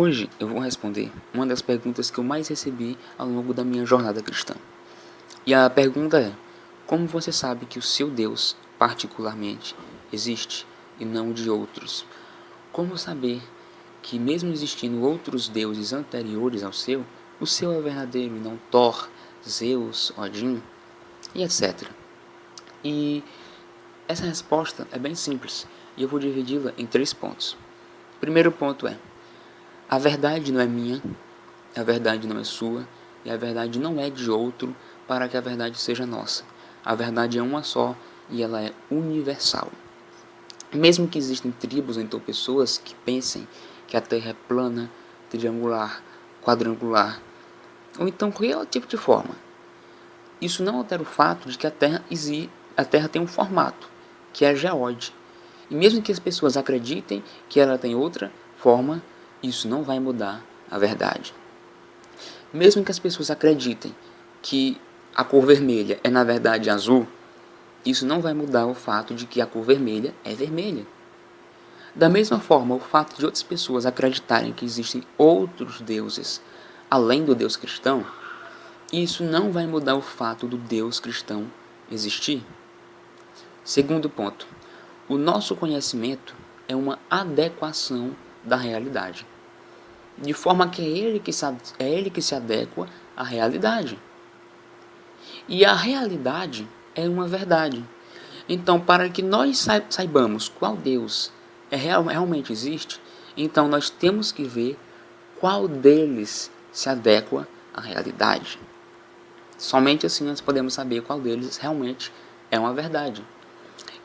Hoje eu vou responder uma das perguntas que eu mais recebi ao longo da minha jornada cristã. E a pergunta é: como você sabe que o seu Deus, particularmente, existe e não de outros? Como saber que, mesmo existindo outros deuses anteriores ao seu, o seu é verdadeiro e não Thor, Zeus, Odin e etc. E essa resposta é bem simples e eu vou dividi-la em 3 pontos. O primeiro ponto é: a verdade não é minha, a verdade não é sua, e a verdade não é de outro para que a verdade seja nossa. A verdade é uma só e ela é universal. Mesmo que existam tribos, então pessoas que pensem que a Terra é plana, triangular, quadrangular, ou então qualquer tipo de forma, isso não altera o fato de que a Terra tem um formato, que é geóide. E mesmo que as pessoas acreditem que ela tem outra forma, isso não vai mudar a verdade. Mesmo que as pessoas acreditem que a cor vermelha é na verdade azul, isso não vai mudar o fato de que a cor vermelha é vermelha. Da mesma forma, o fato de outras pessoas acreditarem que existem outros deuses além do Deus cristão, isso não vai mudar o fato do Deus cristão existir. Segundo ponto, o nosso conhecimento é uma adequação da realidade, de forma que é ele que se adequa à realidade. E a realidade é uma verdade. Então, para que nós saibamos qual Deus realmente existe, então nós temos que ver qual deles se adequa à realidade. Somente assim nós podemos saber qual deles realmente é uma verdade.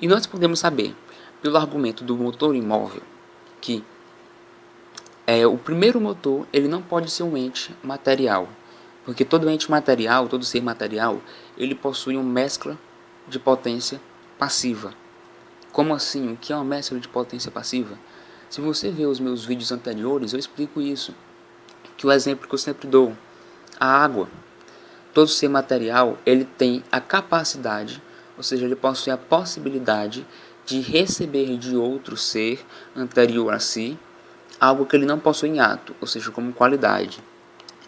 E nós podemos saber, pelo argumento do motor imóvel, que o primeiro motor ele não pode ser um ente material, porque todo ente material, todo ser material, ele possui uma mescla de potência passiva. Como assim? O que é uma mescla de potência passiva? Se você ver os meus vídeos anteriores, eu explico isso. Que o exemplo que eu sempre dou, a água. Todo ser material, ele tem a capacidade, ou seja, ele possui a possibilidade de receber de outro ser anterior a si algo que ele não possui em ato, ou seja, como qualidade.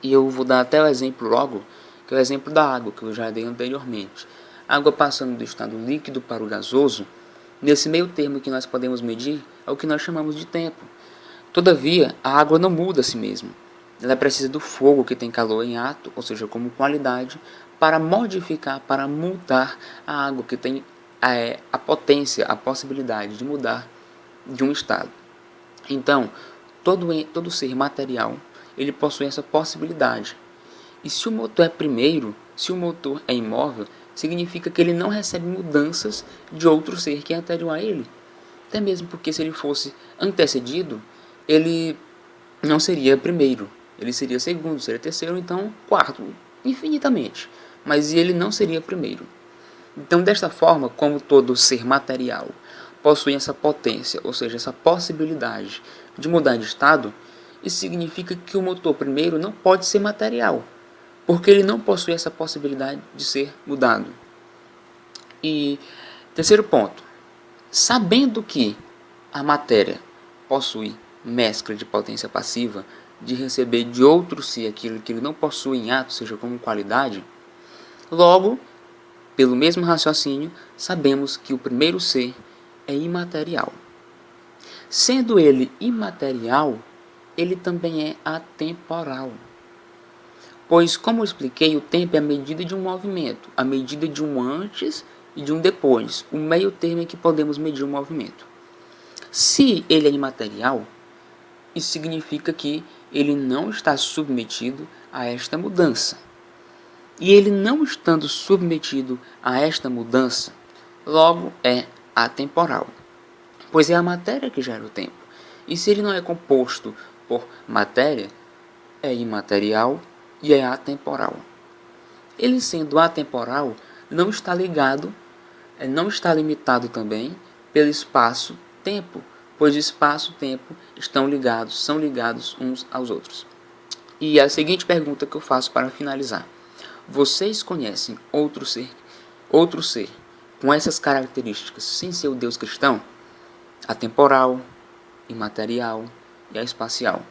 E eu vou dar até o exemplo logo, que é o exemplo da água, que eu já dei anteriormente. A água passando do estado líquido para o gasoso, nesse meio termo que nós podemos medir, é o que nós chamamos de tempo. Todavia, a água não muda a si mesma. Ela precisa do fogo que tem calor em ato, ou seja, como qualidade, para modificar, para mudar a água que tem a potência, a possibilidade de mudar de um estado. Então, todo ser material, ele possui essa possibilidade. E se o motor é primeiro, se o motor é imóvel, significa que ele não recebe mudanças de outro ser que é anterior a ele. Até mesmo porque se ele fosse antecedido, ele não seria primeiro, ele seria segundo, seria terceiro, então quarto, infinitamente. Mas ele não seria primeiro. Então, desta forma, como todo ser material possui essa potência, ou seja, essa possibilidade de mudar de estado, isso significa que o motor primeiro não pode ser material, porque ele não possui essa possibilidade de ser mudado. E terceiro ponto, sabendo que a matéria possui mescla de potência passiva, de receber de outro ser aquilo que ele não possui em ato, seja como qualidade, logo, pelo mesmo raciocínio, sabemos que o primeiro ser é imaterial. Sendo ele imaterial, ele também é atemporal. Pois, como eu expliquei, o tempo é a medida de um movimento, a medida de um antes e de um depois. O meio termo é que podemos medir o movimento. Se ele é imaterial, isso significa que ele não está submetido a esta mudança. E ele não estando submetido a esta mudança, logo é atemporal, pois é a matéria que gera o tempo. E se ele não é composto por matéria, é imaterial e é atemporal. Ele sendo atemporal, não está ligado, não está limitado também pelo espaço-tempo, pois o espaço e o tempo são ligados uns aos outros. E a seguinte pergunta que eu faço para finalizar: vocês conhecem outro ser com essas características sem ser o Deus cristão? Atemporal, imaterial e espacial.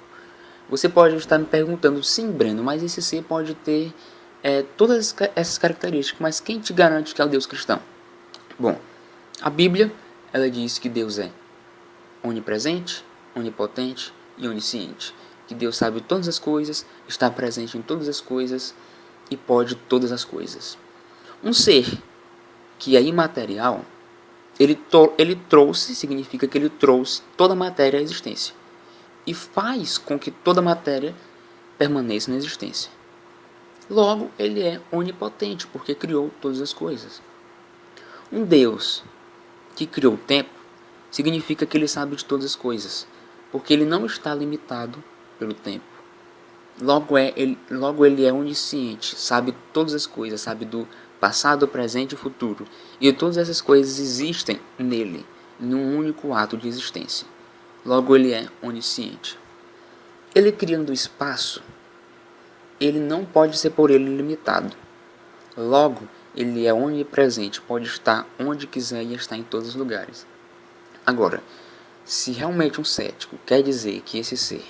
Você pode estar me perguntando, sim, Breno, mas esse ser pode ter todas essas características, mas quem te garante que é o Deus cristão? Bom, a Bíblia, ela diz que Deus é onipresente, onipotente e onisciente. Que Deus sabe todas as coisas, está presente em todas as coisas e pode todas as coisas. Um ser que é imaterial, ele trouxe, significa que ele trouxe toda a matéria à existência e faz com que toda a matéria permaneça na existência. Logo, ele é onipotente, porque criou todas as coisas. Um Deus que criou o tempo significa que ele sabe de todas as coisas, porque ele não está limitado pelo tempo. Logo ele é onisciente, sabe todas as coisas, sabe do passado, presente e futuro. E todas essas coisas existem nele, num único ato de existência. Logo ele é onisciente. Ele criando o espaço, ele não pode ser por ele limitado. Logo, ele é onipresente, pode estar onde quiser e estar em todos os lugares. Agora, se realmente um cético quer dizer que esse ser,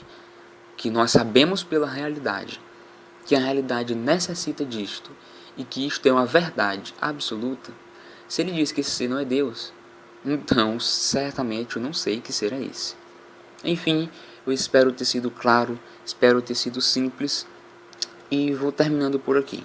que nós sabemos pela realidade, que a realidade necessita disto e que isto é uma verdade absoluta, se ele diz que esse ser não é Deus, então certamente eu não sei que ser é esse. Enfim, eu espero ter sido claro, espero ter sido simples e vou terminando por aqui.